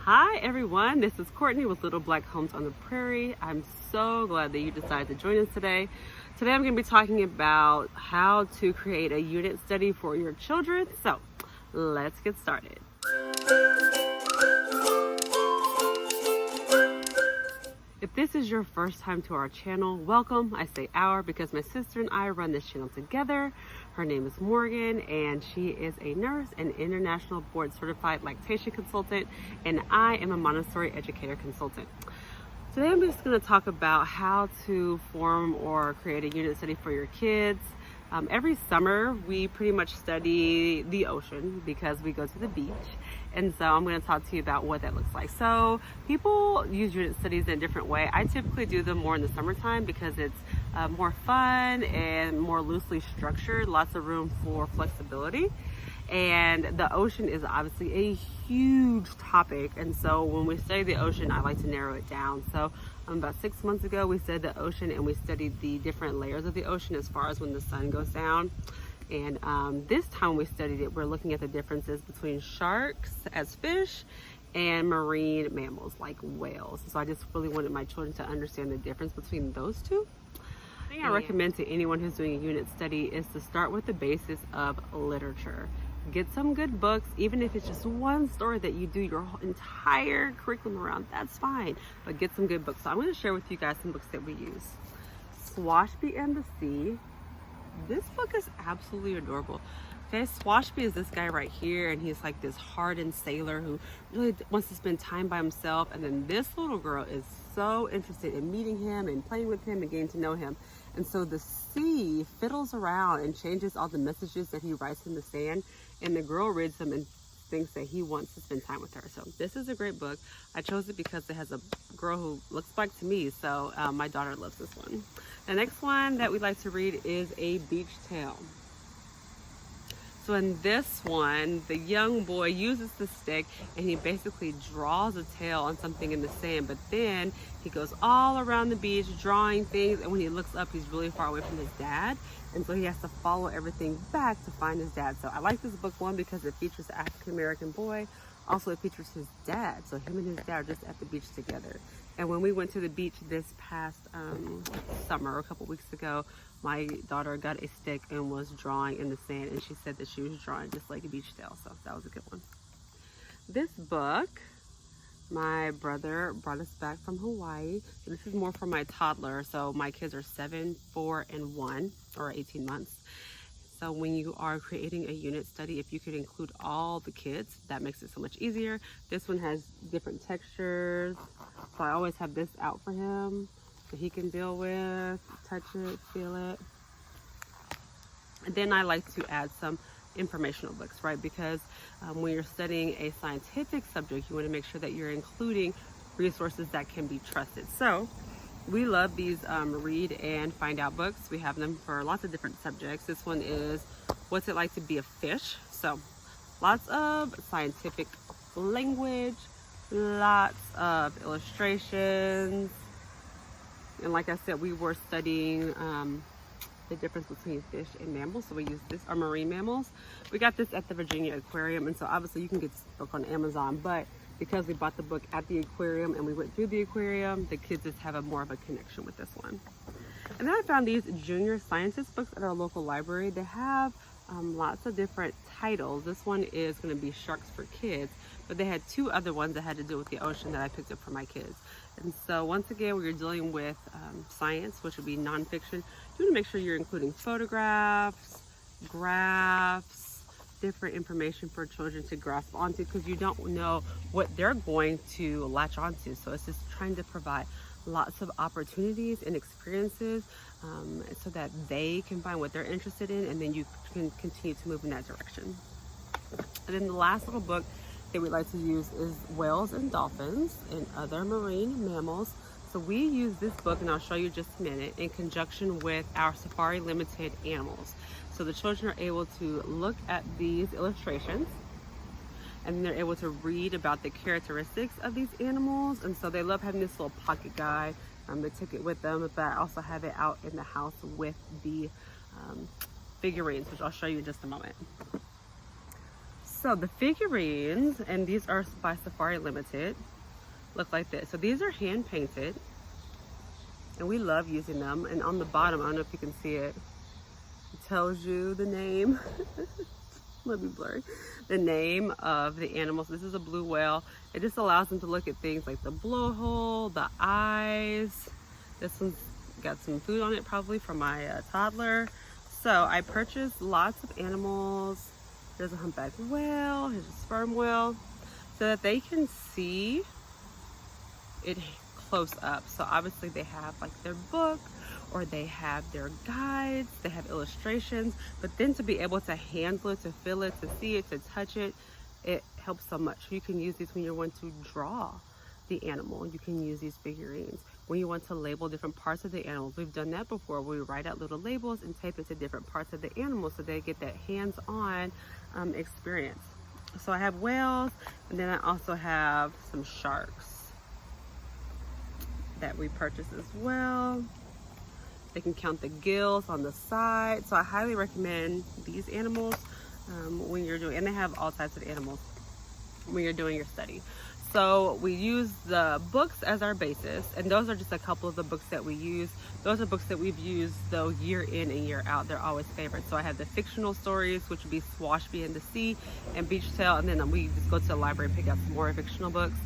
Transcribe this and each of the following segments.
Hi everyone, this is Courtney with Little Black Homes on the Prairie. I'm so glad that you decided to join us today. Today I'm going to be talking about how to create a unit study for your children. So let's get started. If this is your first time to our channel, welcome. I say our because my sister and I run this channel together. Her name is Morgan and she is a nurse and international board certified lactation consultant, and I am a Montessori educator consultant. Today I'm just going to talk about how to form or create a unit study for your kids. Every summer we pretty much study the ocean because we go to the beach, and so I'm going to talk to you about what that looks like. So people use unit studies in a different way. I typically do them more in the summertime because it's more fun and more loosely structured, lots of room for flexibility. And the ocean is obviously a huge topic, and so when we study the ocean, I like to narrow it down. So about 6 months ago we studied the ocean, and we studied the different layers of the ocean as far as when the sun goes down. And this time we studied it, we're looking at the differences between sharks as fish and marine mammals like whales. So I just really wanted my children to understand the difference between those two. The thing I recommend to anyone who's doing a unit study is to start with the basis of literature. Get some good books, even if it's just one story that you do your entire curriculum around, that's fine. But get some good books. So I'm going to share with you guys some books that we use. Swashby and the Sea. This book is absolutely adorable. Okay, Swashby is this guy right here, and he's like this hardened sailor who really wants to spend time by himself. And then this little girl is so interested in meeting him and playing with him and getting to know him. And so the sea fiddles around and changes all the messages that he writes in the sand. And the girl reads them and thinks that he wants to spend time with her. So this is a great book. I chose it because it has a girl who looks like to me. So my daughter loves this one. The next one that we like to read is A Beach Tale. So in this one, the young boy uses the stick and he basically draws a tail on something in the sand, but then he goes all around the beach drawing things, and when he looks up, he's really far away from his dad, and so he has to follow everything back to find his dad. So I like this book, one, because it features an African-American boy. Also, it features his dad, so him and his dad are just at the beach together. And when we went to the beach this past summer, a couple weeks ago, my daughter got a stick and was drawing in the sand, and she said that she was drawing just like a beach tale, so that was a good one. This book, my brother brought us back from Hawaii. This is more for my toddler, so my kids are 7, 4, and 1, or 18 months. So when you are creating a unit study, if you could include all the kids, that makes it so much easier. This one has different textures, so I always have this out for him that he can deal with, touch it, feel it. And then I like to add some informational books, right? Because when you're studying a scientific subject, you want to make sure that you're including resources that can be trusted. So we love these read and find out books. We have them for lots of different subjects. This one is What's It Like to Be a Fish? So lots of scientific language, lots of illustrations. And like I said, we were studying the difference between fish and mammals. So we use this, or marine mammals. We got this at the Virginia Aquarium, and so obviously you can get this book on Amazon, but because we bought the book at the aquarium and we went through the aquarium, the kids just have more of a connection with this one. And then I found these junior scientist books at our local library. They have lots of different titles. This one is going to be Sharks for Kids, but they had 2 other ones that had to do with the ocean that I picked up for my kids. And so once again, we're dealing with science, which would be nonfiction. You want to make sure you're including photographs, graphs, different information for children to grasp onto, because you don't know what they're going to latch onto. So it's just trying to provide lots of opportunities and experiences so that they can find what they're interested in, and then you can continue to move in that direction. And then the last little book that we like to use is Whales and Dolphins and Other Marine Mammals. So we use this book, and I'll show you just a minute, in conjunction with our Safari Limited animals. So the children are able to look at these illustrations, and they're able to read about the characteristics of these animals. And so they love having this little pocket guide. They took it with them, but I also have it out in the house with the figurines, which I'll show you in just a moment. So the figurines, and these are by Safari Limited, look like this. So these are hand painted, and we love using them. And on the bottom, I don't know if you can see it, it tells you the name. Let me blur the name of the animals. This is a blue whale. It just allows them to look at things like the blowhole, the eyes. This one's got some food on it, probably from my toddler. So I purchased lots of animals. There's a humpback whale, here's a sperm whale, so that they can see it close up. So obviously they have like their book, or they have their guides, they have illustrations, but then to be able to handle it, to feel it, to see it, to touch it, it helps so much. You can use these when you want to draw the animal. You can use these figurines when you want to label different parts of the animals. We've done that before. We write out little labels and tape it to different parts of the animal so they get that hands-on experience. So I have whales, and then I also have some sharks that we purchased as well. They can count the gills on the side. So I highly recommend these animals when you're doing, and they have all types of animals when you're doing your study. So we use the books as our basis, and those are just a couple of the books that we use. Those are books that we've used though year in and year out. They're always favorites. So I have the fictional stories, which would be Swash Bee and the Sea and Beach Tale, and then we just go to the library and pick out some more fictional books.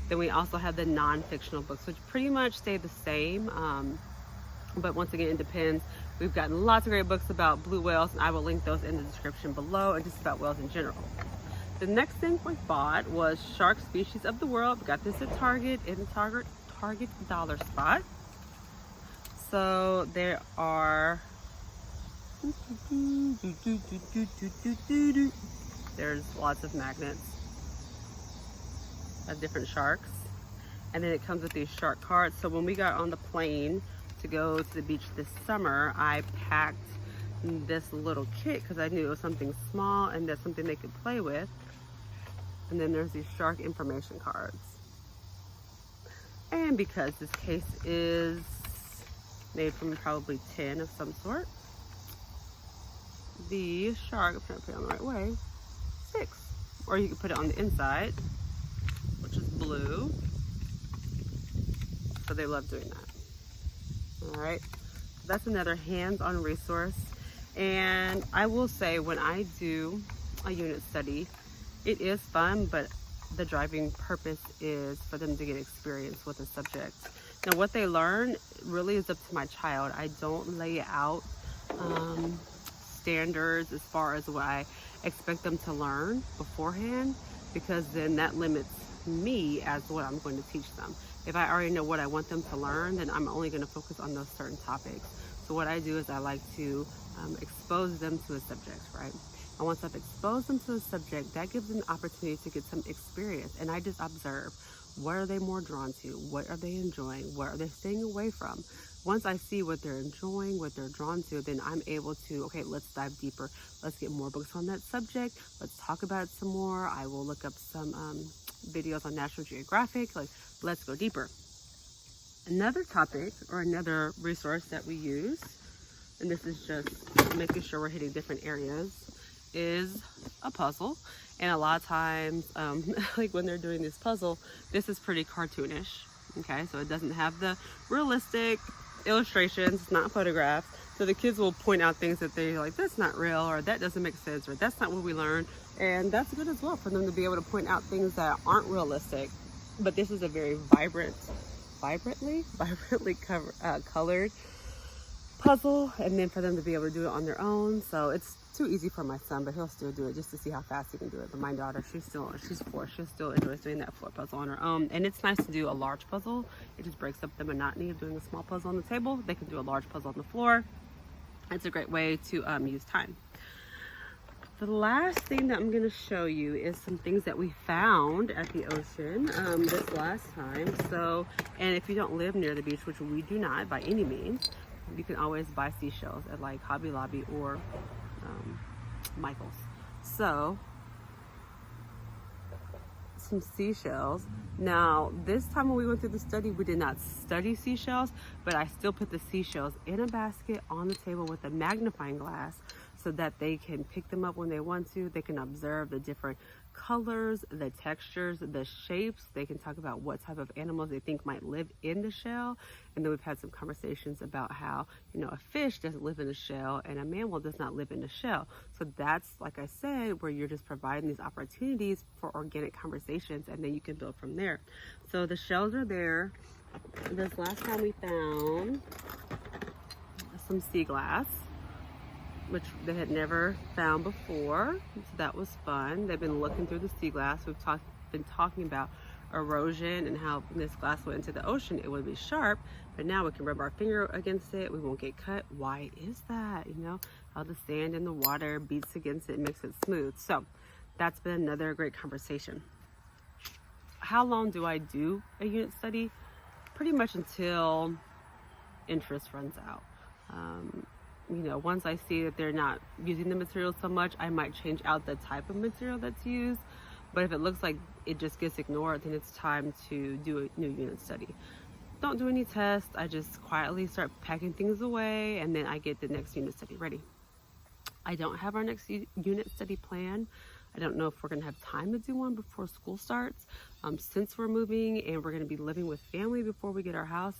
Then we also have the non-fictional books, which pretty much stay the same. But once again, it depends. We've gotten lots of great books about blue whales, and I will link those in the description below, and just about whales in general. The next thing we bought was Shark Species of the World. We got this at Target, in Target dollar spot. So there are, there's lots of magnets of different sharks. And then it comes with these shark cards. So when we got on the plane to go to the beach this summer, I packed this little kit because I knew it was something small and that's something they could play with. And then there's these shark information cards. And because this case is made from probably tin of some sort, the shark, I'm trying to put it on the right way, 6. Or you can put it on the inside, which is blue. So they love doing that. All right, so that's another hands-on resource. And I will say, when I do a unit study, it is fun, but the driving purpose is for them to get experience with the subject. Now, what they learn really is up to my child. I don't lay out standards as far as what I expect them to learn beforehand, because then that limits me as what I'm going to teach them. If I already know what I want them to learn, then I'm only going to focus on those certain topics. So what I do is I like to expose them to a subject, right? And once I've exposed them to a subject, that gives them an opportunity to get some experience. And I just observe, what are they more drawn to? What are they enjoying? What are they staying away from? Once I see what they're enjoying, what they're drawn to, then I'm able to, okay, let's dive deeper. Let's get more books on that subject. Let's talk about it some more. I will look up some videos on National Geographic. Like, let's go deeper. Another topic or another resource that we use, and this is just making sure we're hitting different areas, is a puzzle. And a lot of times, like when they're doing this puzzle, this is pretty cartoonish. Okay, so it doesn't have the realistic illustrations, it's not photographed. So the kids will point out things that they're like, that's not real, or that doesn't make sense, or that's not what we learned. And that's good as well, for them to be able to point out things that aren't realistic. But this is a very vibrantly colored puzzle, and then for them to be able to do it on their own. So it's too easy for my son, but he'll still do it just to see how fast he can do it. But my daughter, she's 4, she still enjoys doing that floor puzzle on her own. And it's nice to do a large puzzle. It just breaks up the monotony of doing a small puzzle on the table. They can do a large puzzle on the floor. It's a great way to use time. The last thing that I'm going to show you is some things that we found at the ocean this last time. So, and if you don't live near the beach, which we do not by any means, you can always buy seashells at like Hobby Lobby or Michael's. So, some seashells. Now, this time when we went through the study, we did not study seashells, but I still put the seashells in a basket on the table with a magnifying glass so that they can pick them up when they want to. They can observe the different colors, the textures, the shapes. They can talk about what type of animals they think might live in the shell. And then we've had some conversations about how, a fish doesn't live in a shell and a mammal does not live in a shell. So that's, like I said, where you're just providing these opportunities for organic conversations, and then you can build from there. So the shells are there. This last time we found some sea glass, which they had never found before. So that was fun. They've been looking through the sea glass. We've been talking about erosion and how when this glass went into the ocean, it would be sharp, but now we can rub our finger against it. We won't get cut. Why is that? How the sand in the water beats against it, makes it smooth. So that's been another great conversation. How long do I do a unit study? Pretty much until interest runs out. Once I see that they're not using the material so much, I might change out the type of material that's used. But if it looks like it just gets ignored, then it's time to do a new unit study. Don't do any tests. I just quietly start packing things away, and then I get the next unit study ready. I don't have our next unit study plan. I don't know if we're going to have time to do one before school starts. Since we're moving and we're going to be living with family before we get our house,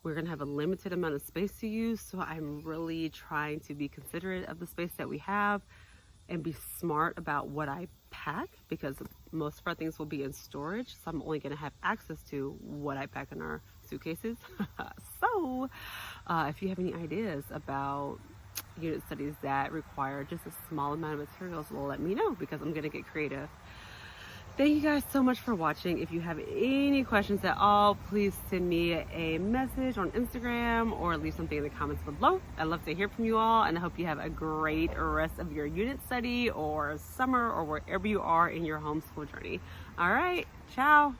we're going to have a limited amount of space to use. So I'm really trying to be considerate of the space that we have and be smart about what I pack, because most of our things will be in storage. So I'm only going to have access to what I pack in our suitcases. So if you have any ideas about unit studies that require just a small amount of materials, well, let me know, because I'm going to get creative. Thank you guys so much for watching. If you have any questions at all, please send me a message on Instagram or leave something in the comments below. I'd love to hear from you all, and I hope you have a great rest of your unit study or summer or wherever you are in your homeschool journey. All right, ciao.